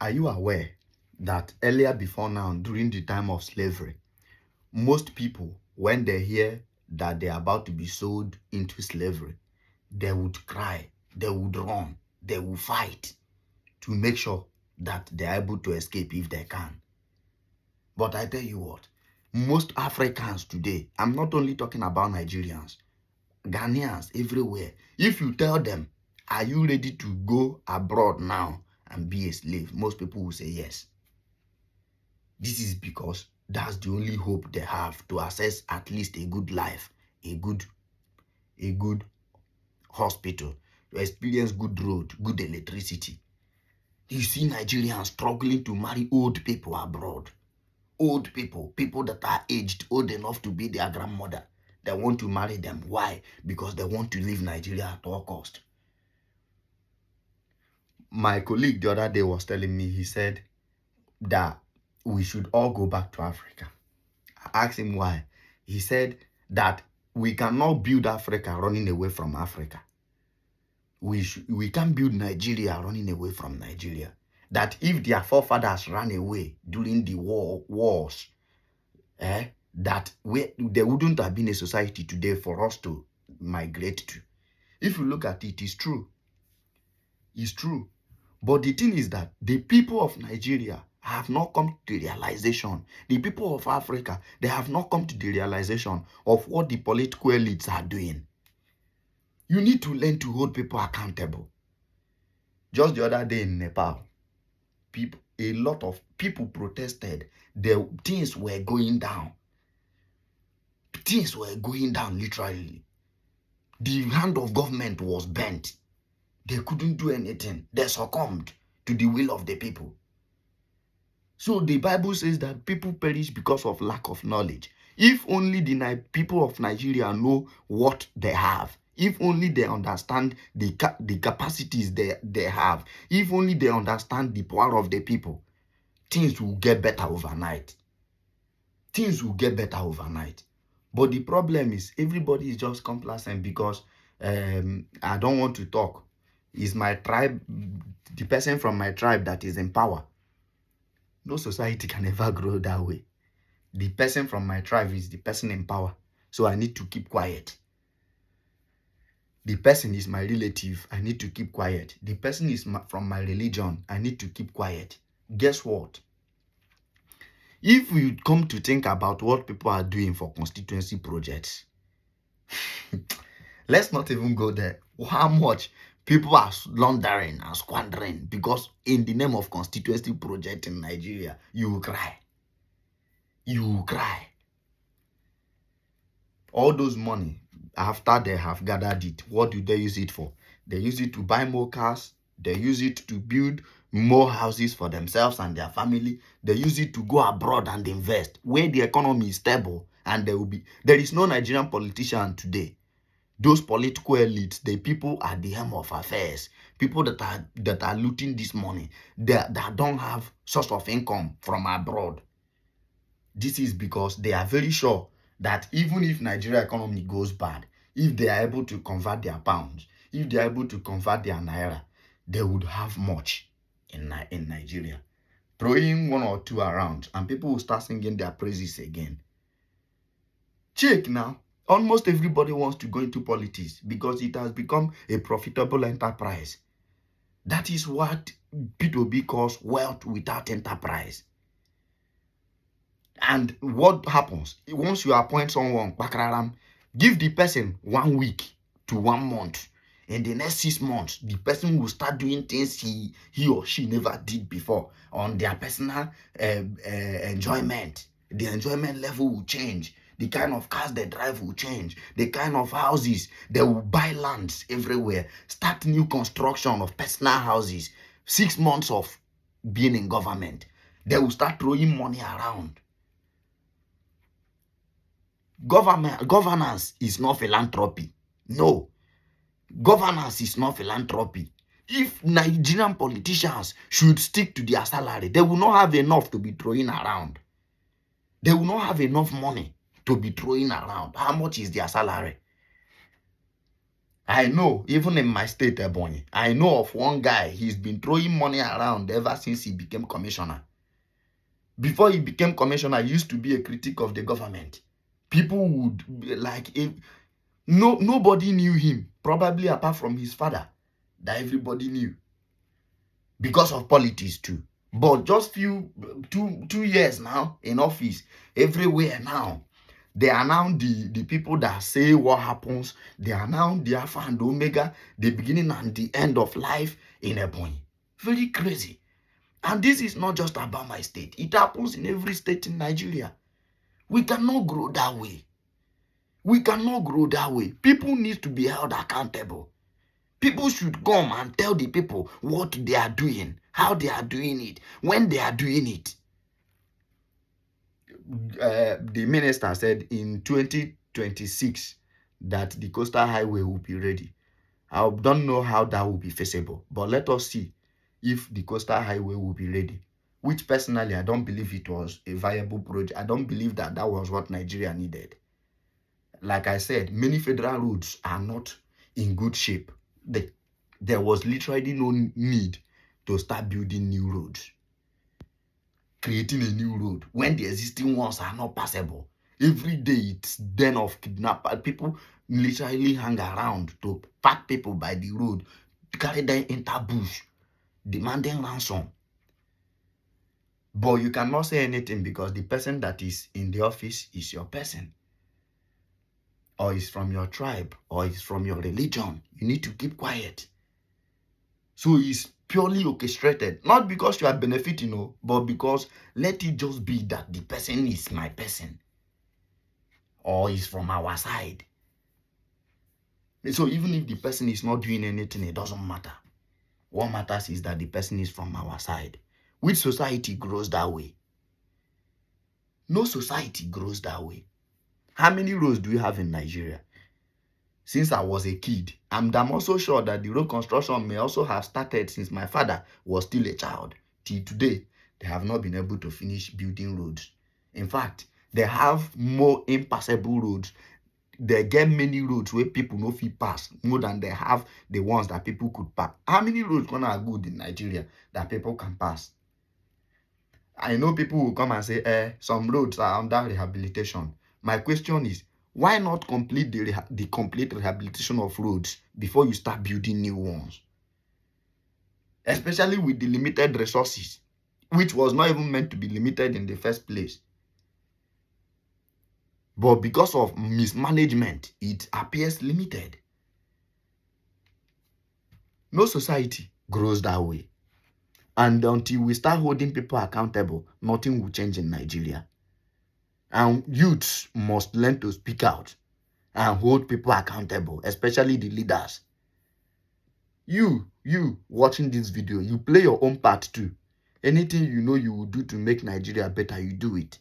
Are you aware that earlier before now, during the time of slavery, most people, when they hear that they're about to be sold into slavery, they would cry, they would run, they would fight to make sure that they're able to escape if they can. But I tell you what, most Africans today, I'm not only talking about Nigerians, Ghanaians everywhere, if you tell them, are you ready to go abroad now and be a slave? Most people will say yes. This is because that's the only hope they have to access at least a good life, a good hospital, to experience good road, good electricity. You see Nigerians struggling to marry old people abroad. Old people, people that are aged, old enough to be their grandmother. They want to marry them. Why? Because they want to leave Nigeria at all cost. My colleague the other day was telling me, he said that we should all go back to Africa. I asked him why. He said that we cannot build Africa running away from Africa. We can't build Nigeria running away from Nigeria. That if their forefathers ran away during the wars, that there wouldn't have been a society today for us to migrate to. If you look at it, it's true. It's true. But the thing is that the people of Nigeria have not come to the realization. The people of Africa, they have not come to the realization of what the political elites are doing. You need to learn to hold people accountable. Just the other day in Nepal, a lot of people protested. Things were going down. Things were going down literally. The hand of government was bent. They couldn't do anything. They succumbed to the will of the people. So the Bible says that people perish because of lack of knowledge. If only the people of Nigeria know what they have, if only they understand the capacities they have, if only they understand the power of the people, things will get better overnight. Things will get better overnight. But the problem is everybody is just complacent because I don't want to talk. It's my tribe, the person from my tribe that is in power. No society can ever grow that way. The person from my tribe is the person in power. So I need to keep quiet. The person is my relative. I need to keep quiet. The person is from my religion. I need to keep quiet. Guess what? If we come to think about what people are doing for constituency projects, let's not even go there. How much people are laundering and squandering because in the name of constituency project in Nigeria, you will cry. You will cry. All those money, after they have gathered it, what do they use it for? They use it to buy more cars. They use it to build more houses for themselves and their family. They use it to go abroad and invest where the economy is stable and there is no Nigerian politician today. Those political elites, the people at the helm of affairs, people that are looting this money, that don't have source of income from abroad. This is because they are very sure that even if Nigeria economy goes bad, if they are able to convert their pounds, if they are able to convert their naira, they would have much in Nigeria. Throwing one or two around and people will start singing their praises again. Check now. Almost everybody wants to go into politics because it has become a profitable enterprise. That is what P2B calls wealth without enterprise. And what happens? Once you appoint someone, give the person 1 week to 1 month. In the next 6 months, the person will start doing things he or she never did before on their personal enjoyment. The enjoyment level will change. The kind of cars they drive will change. The kind of houses, they will buy lands everywhere. Start new construction of personal houses. 6 months of being in government. They will start throwing money around. Governance is not philanthropy. No. Governance is not philanthropy. If Nigerian politicians should stick to their salary, they will not have enough to be throwing around. They will not have enough money to be throwing around. How much is their salary? I know, even in my state, Ebonyi, I know of one guy, he's been throwing money around ever since he became commissioner. Before he became commissioner, he used to be a critic of the government. People would be like, if nobody knew him, probably apart from his father, that everybody knew because of politics too. But just two years now in office, everywhere now, they are now the people that say what happens. They are now the Alpha and Omega, the beginning and the end of life in Ebonyi. Very crazy. And this is not just about my state. It happens in every state in Nigeria. We cannot grow that way. We cannot grow that way. People need to be held accountable. People should come and tell the people what they are doing, how they are doing it, when they are doing it. The minister said in 2026 that the coastal highway will be ready. I don't know how that will be feasible, but let us see if the coastal highway will be ready. Which personally, I don't believe it was a viable project. I don't believe that that was what Nigeria needed. Like I said, many federal roads are not in good shape. There was literally no need to start building new roads, creating a new road when the existing ones are not passable. Every day it's den of kidnappers. People literally hang around to pack people by the road, carry them into bush, demanding ransom. But you cannot say anything because the person that is in the office is your person, or is from your tribe, or is from your religion. You need to keep quiet. So it's purely orchestrated, not because you are benefiting, but because let it just be that the person is my person or is from our side. So even if the person is not doing anything, it doesn't matter. What matters is that the person is from our side. Which society grows that way? No society grows that way. How many roads do we have in Nigeria? Since I was a kid, and I'm also sure that the road construction may also have started since my father was still a child. Till today, they have not been able to finish building roads. In fact, they have more impassable roads. They get many roads where people no fit pass more than they have the ones that people could pass. How many roads are good in Nigeria that people can pass? I know people will come and say, some roads are under rehabilitation. My question is, why not complete the complete rehabilitation of roads before you start building new ones? Especially with the limited resources, which was not even meant to be limited in the first place. But because of mismanagement, it appears limited. No society grows that way. And until we start holding people accountable, nothing will change in Nigeria. And youths must learn to speak out and hold people accountable, especially the leaders. You watching this video, you play your own part too. Anything you know you will do to make Nigeria better, you do it.